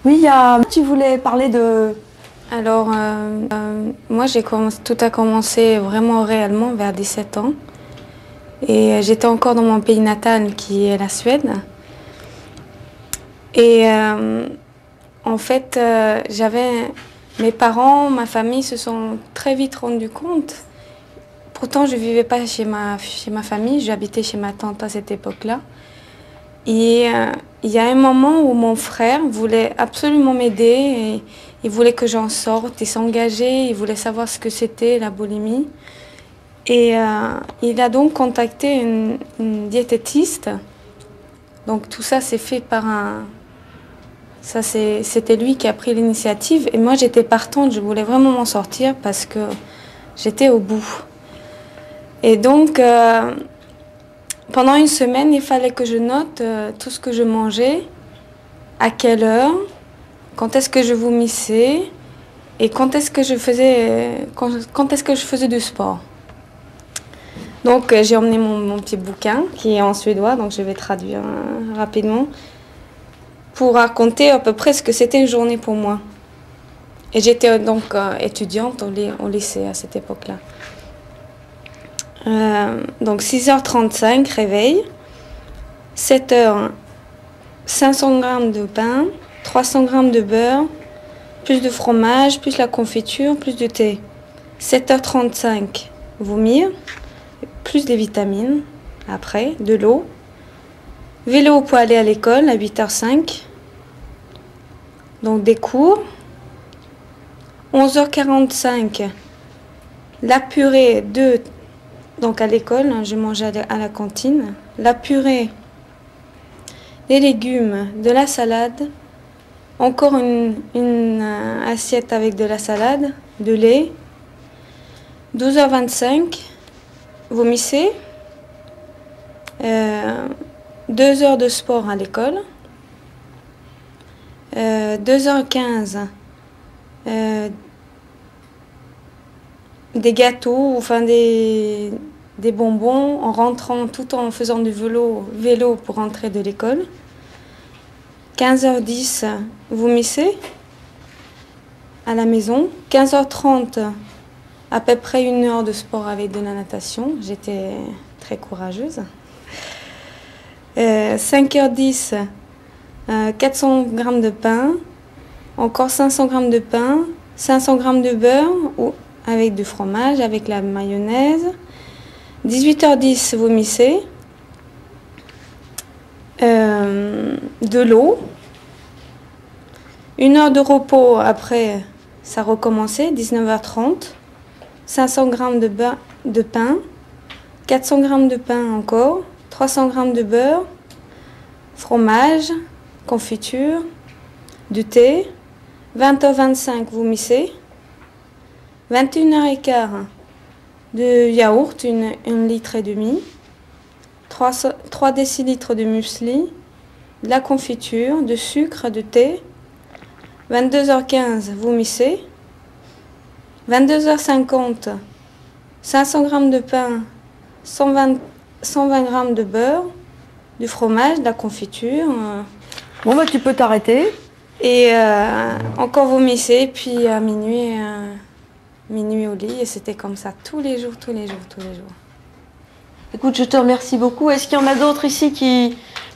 Oui, tu voulais parler de... Alors, moi, tout a commencé vraiment réellement vers 17 ans. Et j'étais encore dans mon pays natal, qui est la Suède. Et en fait, mes parents, ma famille se sont très vite rendus compte. Pourtant, je ne vivais pas chez ma famille, j'habitais chez ma tante à cette époque-là. Et il y a un moment où mon frère voulait absolument m'aider et il voulait que j'en sorte, il s'engageait, il voulait savoir ce que c'était la boulimie. Et il a donc contacté une diététiste. Donc tout ça s'est fait par c'était lui qui a pris l'initiative. Et moi j'étais partante, je voulais vraiment m'en sortir parce que j'étais au bout. Et donc pendant une semaine, il fallait que je note tout ce que je mangeais, à quelle heure, quand est-ce que je vomissais et quand est-ce que je faisais du sport. Donc j'ai emmené mon petit bouquin qui est en suédois, donc je vais traduire rapidement, pour raconter à peu près ce que c'était une journée pour moi. Et j'étais donc étudiante au lycée à cette époque-là. Donc 6h35, réveil. 7h, 500 g de pain, 300 g de beurre, plus de fromage, plus la confiture, plus de thé. 7h35, vomir, plus des vitamines, après, de l'eau. Vélo pour aller à l'école à 8h05. Donc des cours. 11h45, la purée donc à l'école, je mangeais à la cantine. La purée, des légumes, de la salade. Encore une assiette avec de la salade, de lait. 12h25, vomissez. 2 heures de sport à l'école. 2h15, des gâteaux, enfin des bonbons en rentrant tout en faisant du vélo pour rentrer de l'école. 15h10, vomissez à la maison. 15h30, à peu près 1 heure de sport avec de la natation. J'étais très courageuse. 5h10, 400 g de pain, encore 500 g de pain, 500 g de beurre avec du fromage, avec la mayonnaise. 18h10, vomissez. De l'eau. 1 heure de repos après, ça recommençait, 19h30. 500 g de pain, 400 g de pain encore, 300 g de beurre, fromage, confiture, du thé. 20h25, vomissez. 21h15, de yaourt, 1,5 litre. 3 décilitres de muesli, de la confiture, de sucre, de thé. 22h15, vomissez. 22h50, 500 g de pain, 120 g de beurre, du fromage, de la confiture. Bon, bah tu peux t'arrêter. Et encore vomissez, puis à minuit au lit. Et c'était comme ça tous les jours, tous les jours, tous les jours. Écoute, je te remercie beaucoup. Est-ce qu'il y en a d'autres ici qui